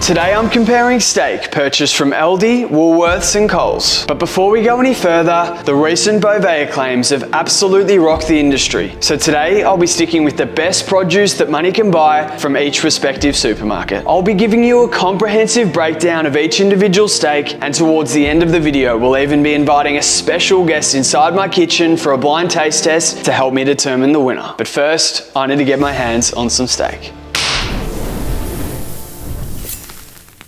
Today I'm comparing steak purchased from Aldi, Woolworths and Coles. But before we go any further, the recent Bovea claims have absolutely rocked the industry. So today I'll be sticking with the best produce that money can buy from each respective supermarket. I'll be giving you a comprehensive breakdown of each individual steak, and towards the end of the video we'll even be inviting a special guest inside my kitchen for a blind taste test to help me determine the winner. But first, I need to get my hands on some steak.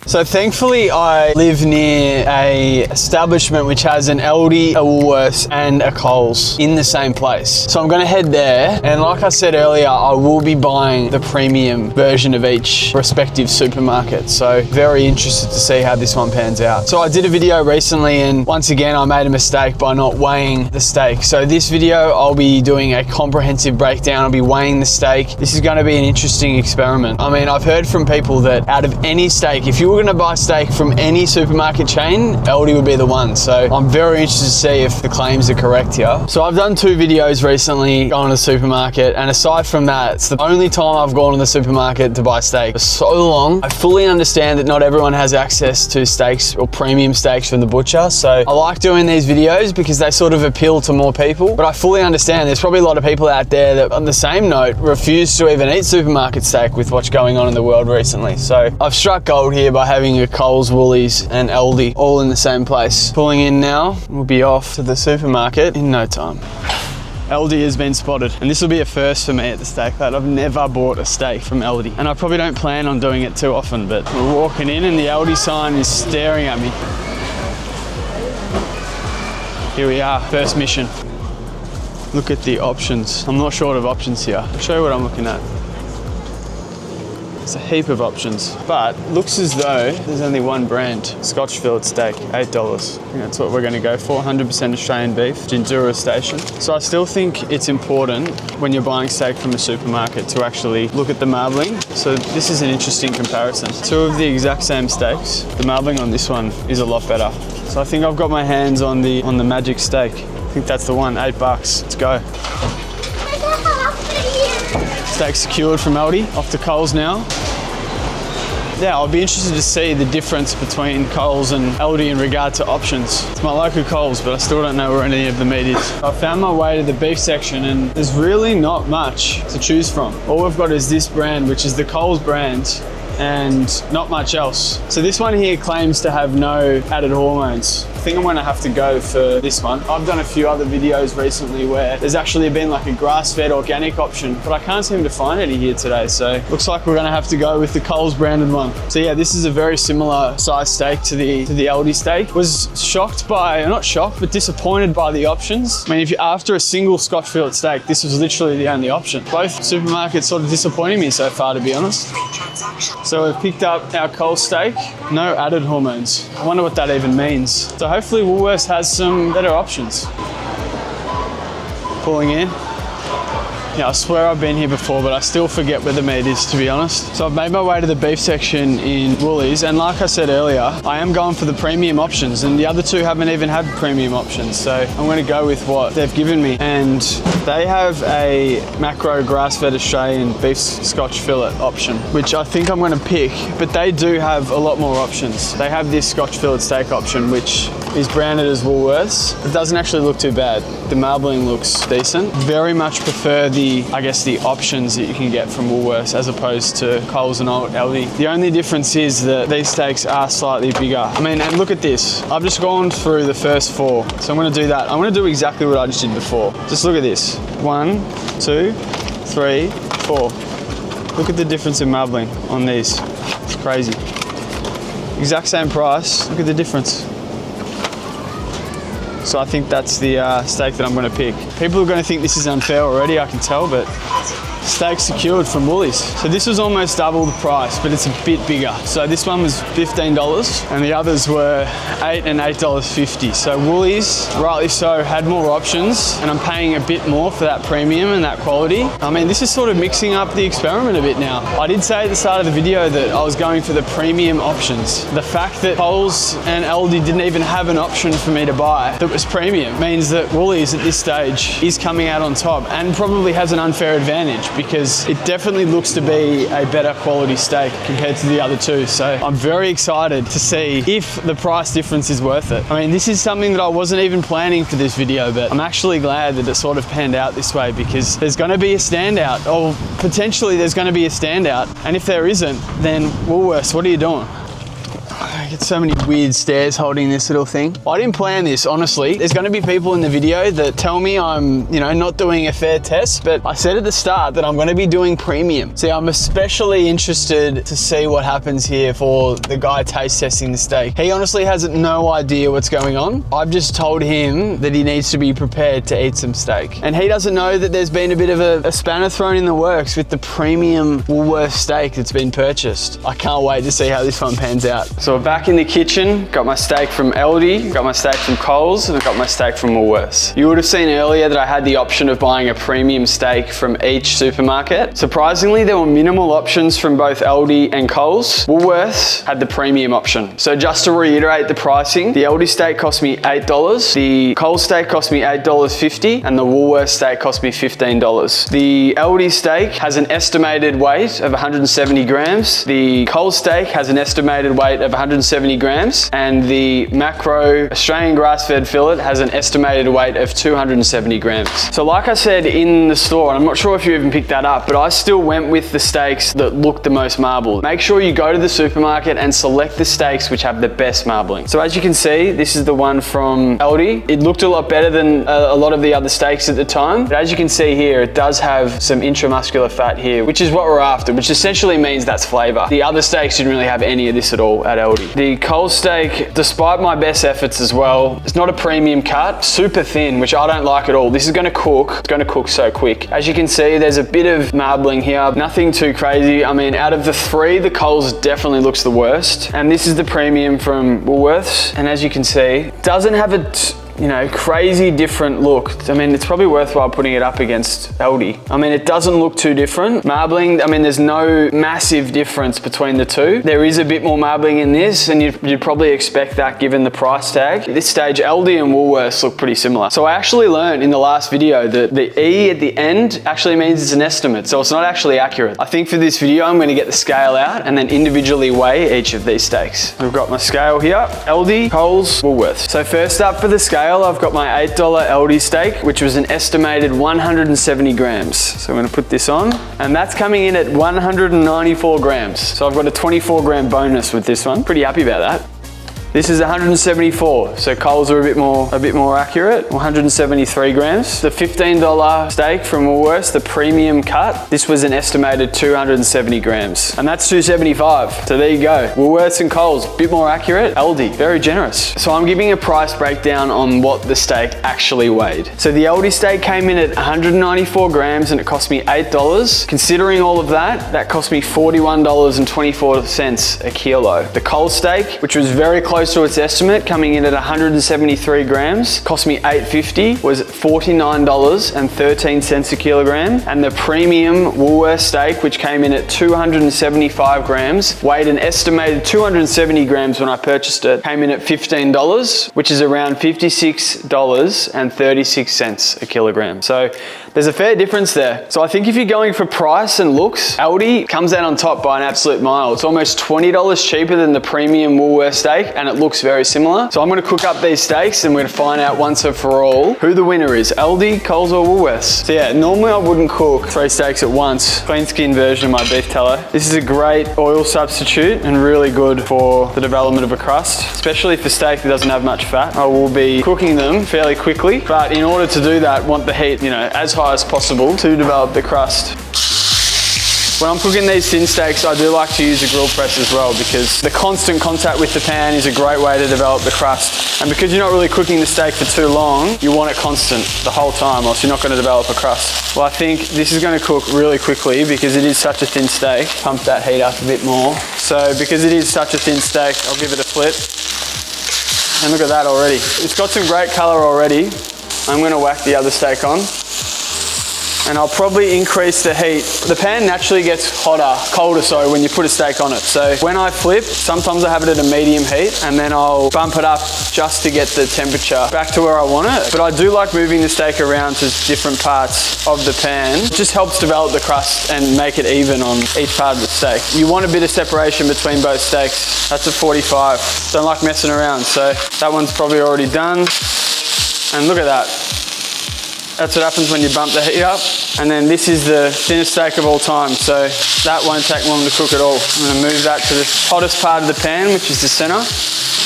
So thankfully I live near a establishment which has an Aldi, a Woolworths and a Coles in the same place. So I'm gonna head there, and like I said earlier, I will be buying the premium version of each respective supermarket. So very interested to see how this one pans out. So I did a video recently and once again I made a mistake by not weighing the steak. So this video I'll be doing a comprehensive breakdown. I'll be weighing the steak. This is gonna be an interesting experiment. I mean, I've heard from people that out of any steak, if you were gonna buy steak from any supermarket chain, Aldi would be the one. So I'm very interested to see if the claims are correct here. So I've done 2 videos recently going to the supermarket, and aside from that, it's the only time I've gone to the supermarket to buy steak for so long. I fully understand that not everyone has access to steaks or premium steaks from the butcher. So I like doing these videos because they sort of appeal to more people, but I fully understand there's probably a lot of people out there that, on the same note, refuse to even eat supermarket steak with what's going on in the world recently. So I've struck gold here by having a Coles, Woolies and Aldi all in the same place. Pulling in now, we'll be off to the supermarket in no time. Aldi has been spotted, and this will be a first for me at the Steak Hut. I've never bought a steak from Aldi, and I probably don't plan on doing it too often, but we're walking in and the Aldi sign is staring at me. Here we are, first mission. Look at the options. I'm not short of options here. I'll show you what I'm looking at. It's a heap of options, but looks as though there's only one brand. Scotch fillet steak, $8. I think that's what we're gonna go for. 100% Australian beef, Gindura station. So I still think it's important when you're buying steak from a supermarket to actually look at the marbling. So this is an interesting comparison. 2 of the exact same steaks. The marbling on this one is a lot better. So I think I've got my hands on the magic steak. I think that's the one, $8. Let's go. Steak secured from Aldi, off to Coles now. Yeah, I'll be interested to see the difference between Coles and Aldi in regard to options. It's my local Coles, but I still don't know where any of the meat is. I found my way to the beef section and there's really not much to choose from. All we've got is this brand, which is the Coles brand, and not much else. So this one here claims to have no added hormones. I think I'm gonna have to go for this one. I've done a few other videos recently where there's actually been like a grass-fed organic option, but I can't seem to find any here today. So looks like we're gonna have to go with the Coles branded one. So yeah, this is a very similar size steak to the Aldi steak. Was shocked by, not shocked, but disappointed by the options. I mean, if you're after a single Scotch fillet steak, this was literally the only option. Both supermarkets sort of disappointing me so far, to be honest. So we've picked up our Coles steak, no added hormones. I wonder what that even means. So hopefully Woolworths has some better options. Pulling in. Yeah, I swear I've been here before, but I still forget where the meat is, to be honest. So I've made my way to the beef section in Woolies, and like I said earlier, I am going for the premium options, and the other 2 haven't even had premium options, so I'm gonna go with what they've given me. And they have a macro grass-fed Australian beef Scotch fillet option, which I think I'm gonna pick, but they do have a lot more options. They have this Scotch fillet steak option, which is branded as Woolworths. It doesn't actually look too bad. The marbling looks decent. Very much prefer the options that you can get from Woolworths as opposed to Coles and Aldi. The only difference is that these steaks are slightly bigger. I mean, and look at this. I've just gone through the first 4. So I'm gonna do that. I'm gonna do exactly what I just did before. Just look at this. 1, 2, 3, 4. Look at the difference in marbling on these. It's crazy. Exact same price. Look at the difference. So I think that's the steak that I'm gonna pick. People are gonna think this is unfair already, I can tell, but steak secured from Woolies. So this was almost double the price, but it's a bit bigger. So this one was $15 and the others were $8 and $8.50. So Woolies, rightly so, had more options, and I'm paying a bit more for that premium and that quality. I mean, this is sort of mixing up the experiment a bit now. I did say at the start of the video that I was going for the premium options. The fact that Coles and Aldi didn't even have an option for me to buy that was premium means that Woolies at this stage is coming out on top and probably has an unfair advantage because it definitely looks to be a better quality steak compared to the other two. So I'm very excited to see if the price difference is worth it. I mean, this is something that I wasn't even planning for this video, but I'm actually glad that it sort of panned out this way, because there's going to be a standout, or potentially there's going to be a standout. And if there isn't, then Woolworths, what are you doing? I get so many weird stares holding this little thing. I didn't plan this, honestly. There's going to be people in the video that tell me I'm, not doing a fair test, but I said at the start that I'm going to be doing premium. See, I'm especially interested to see what happens here for the guy taste testing the steak. He honestly has no idea what's going on. I've just told him that he needs to be prepared to eat some steak. And he doesn't know that there's been a bit of a spanner thrown in the works with the premium Woolworths steak that's been purchased. I can't wait to see how this one pans out. So we're back in the kitchen, got my steak from Aldi, got my steak from Coles, and I got my steak from Woolworths. You would have seen earlier that I had the option of buying a premium steak from each supermarket. Surprisingly, there were minimal options from both Aldi and Coles. Woolworths had the premium option. So just to reiterate the pricing, the Aldi steak cost me $8, the Coles steak cost me $8.50, and the Woolworths steak cost me $15. The Aldi steak has an estimated weight of 170 grams. The Coles steak has an estimated weight of 170 grams, and the macro Australian grass-fed fillet has an estimated weight of 270 grams. So like I said in the store, and I'm not sure if you even picked that up, but I still went with the steaks that look the most marbled. Make sure you go to the supermarket and select the steaks which have the best marbling. So as you can see, this is the one from Aldi. It looked a lot better than a lot of the other steaks at the time, but as you can see here, it does have some intramuscular fat here, which is what we're after, which essentially means that's flavor. The other steaks didn't really have any of this at all at Aldi. The Coles steak, despite my best efforts as well, it's not a premium cut, super thin, which I don't like at all. This is gonna cook, it's gonna cook so quick. As you can see, there's a bit of marbling here, nothing too crazy. I mean, out of the three, the Coles definitely looks the worst. And this is the premium from Woolworths. And as you can see, it doesn't have a crazy different look. I mean, it's probably worthwhile putting it up against Aldi. I mean, it doesn't look too different. Marbling, I mean, there's no massive difference between the two. There is a bit more marbling in this, and you'd probably expect that given the price tag. At this stage, Aldi and Woolworths look pretty similar. So I actually learned in the last video that the E at the end actually means it's an estimate, so it's not actually accurate. I think for this video, I'm gonna get the scale out and then individually weigh each of these steaks. I've got my scale here, Aldi, Coles, Woolworths. So first up for the scale, I've got my $8 Aldi steak, which was an estimated 170 grams. So I'm gonna put this on, and that's coming in at 194 grams. So I've got a 24 gram bonus with this one. Pretty happy about that. This is 174, so Coles are a bit more accurate, 173 grams. The $15 steak from Woolworths, the premium cut, this was an estimated 270 grams, and that's 275. So there you go. Woolworths and Coles, a bit more accurate. Aldi, very generous. So I'm giving a price breakdown on what the steak actually weighed. So the Aldi steak came in at 194 grams and it cost me $8. Considering all of that, that cost me $41.24 a kilo. The Coles steak, which was very close to its estimate, coming in at 173 grams, cost me $8.50, was $49.13 a kilogram. And the premium Woolworths steak, which came in at 275 grams, weighed an estimated 270 grams when I purchased it, came in at $15, which is around $56.36 a kilogram. So there's a fair difference there. So I think if you're going for price and looks, Aldi comes out on top by an absolute mile. It's almost $20 cheaper than the premium Woolworths steak, and it looks very similar. So I'm gonna cook up these steaks and we're gonna find out once and for all who the winner is, Aldi, Coles or Woolworths. So yeah, normally I wouldn't cook 3 steaks at once. Clean skin version of my beef tallow. This is a great oil substitute and really good for the development of a crust, especially for steak that doesn't have much fat. I will be cooking them fairly quickly, but in order to do that, want the heat, as high as possible to develop the crust. When I'm cooking these thin steaks, I do like to use a grill press as well, because the constant contact with the pan is a great way to develop the crust. And because you're not really cooking the steak for too long, you want it constant the whole time, or else you're not going to develop a crust. Well, I think this is going to cook really quickly because it is such a thin steak. Pump that heat up a bit more. So because it is such a thin steak, I'll give it a flip. And look at that already. It's got some great color already. I'm going to whack the other steak on. and I'll probably increase the heat. The pan naturally gets hotter, colder, so when you put a steak on it. So when I flip, sometimes I have it at a medium heat, and then I'll bump it up just to get the temperature back to where I want it. But I do like moving the steak around to different parts of the pan. It just helps develop the crust and make it even on each part of the steak. You want a bit of separation between both steaks. That's a 45. Don't like messing around, so that one's probably already done. And look at that. That's what happens when you bump the heat up. And then this is the thinnest steak of all time, so that won't take long to cook at all. I'm gonna move that to the hottest part of the pan, which is the center.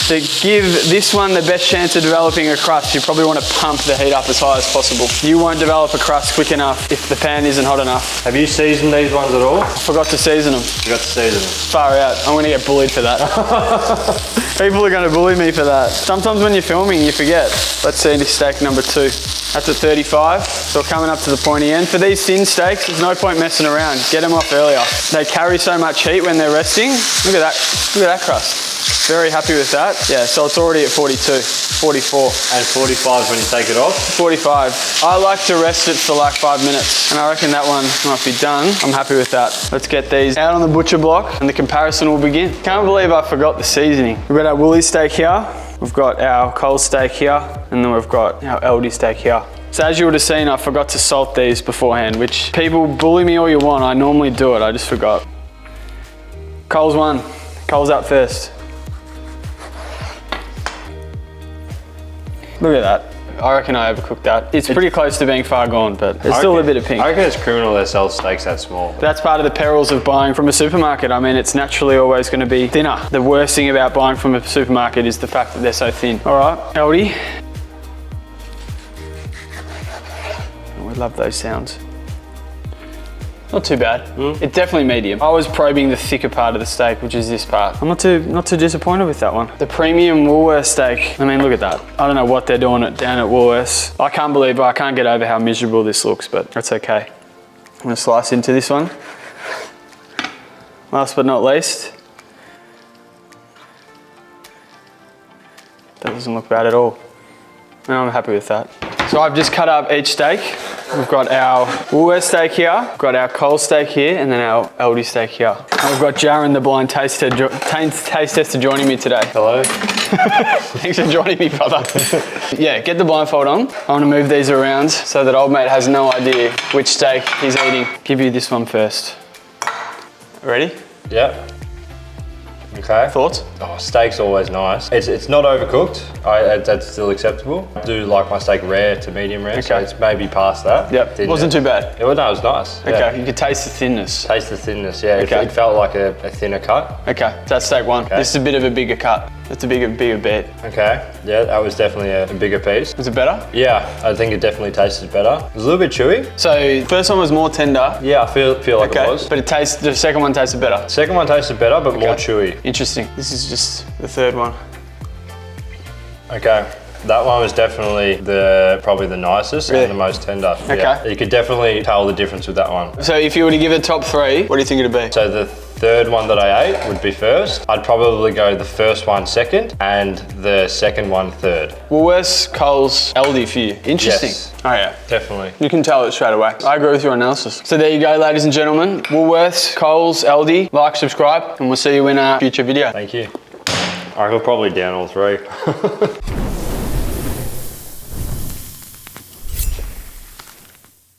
To give this one the best chance of developing a crust, you probably want to pump the heat up as high as possible. You won't develop a crust quick enough if the pan isn't hot enough. Have you seasoned these ones at all? I forgot to season them. Forgot to season them. Far out. I'm gonna get bullied for that. People are gonna bully me for that. Sometimes when you're filming, you forget. Let's see this steak number 2. That's a 35, so we're coming up to the pointy end. For these thin steaks, there's no point messing around. Get them off earlier. They carry so much heat when they're resting. Look at that. Look at that crust. Very happy with that. Yeah, so it's already at 42, 44. And 45 when you take it off? 45. I like to rest it for like 5 minutes, and I reckon that one might be done. I'm happy with that. Let's get these out on the butcher block, and the comparison will begin. Can't believe I forgot the seasoning. We've got our Woolly steak here. We've got our Coles steak here, and then we've got our Aldi steak here. So as you would have seen, I forgot to salt these beforehand, which people bully me all you want. I normally do it, I just forgot. Coles 1, Coles up first. Look at that. I reckon I overcooked that. It's pretty close to being far gone, but there's still a bit of pink. I reckon it's criminal they sell steaks that small. That's part of the perils of buying from a supermarket. I mean, it's naturally always going to be thinner. The worst thing about buying from a supermarket is the fact that they're so thin. All right, Aldi. Oh, we love those sounds. Not too bad. It's definitely medium. I was probing the thicker part of the steak, which is this part. I'm not too disappointed with that one. The premium Woolworths steak. I mean, look at that. I don't know what they're doing down at Woolworths. I can't get over how miserable this looks, but that's okay. I'm gonna slice into this one. Last but not least. That doesn't look bad at all. And I'm happy with that. So I've just cut up each steak. We've got our Woolworths steak here, we've got our Coles steak here, and then our Aldi steak here. And we've got Jaron, the blind taste tester, joining me today. Hello. Thanks for joining me, brother. Yeah, get the blindfold on. I want to move these around so that old mate has no idea which steak he's eating. Give you this one first. Ready? Yeah. Okay. Thoughts? Oh, steak's always nice. It's not overcooked. That's still acceptable. I do like my steak rare to medium rare, so it's maybe past that. Yep, it wasn't too bad. No, it was nice. Okay, yeah. You could taste the thinness. Taste the thinness, yeah. Okay. It felt like a thinner cut. Okay, so that's steak 1. Okay. This is a bit of a bigger cut. That's a bigger bit. Okay, yeah, that was definitely a bigger piece. Was it better? Yeah, I think it definitely tasted better. It was a little bit chewy. So first one was more tender. Yeah, I feel like it was. But the second one tasted better. Second one tasted better, but more chewy. Interesting. This is just the third one. Okay. That one was definitely probably the nicest and the most tender. Okay. Yeah, you could definitely tell the difference with that one. So if you were to give it top 3, what do you think it'd be? So the third one that I ate would be first. I'd probably go the first one second and the second one third. Woolworths, Coles, Aldi for you. Interesting. Yes. Oh yeah. Definitely. You can tell it straight away. I agree with your analysis. So there you go, ladies and gentlemen. Woolworths, Coles, Aldi. Like, subscribe, and we'll see you in a future video. Thank you. I could probably down all 3.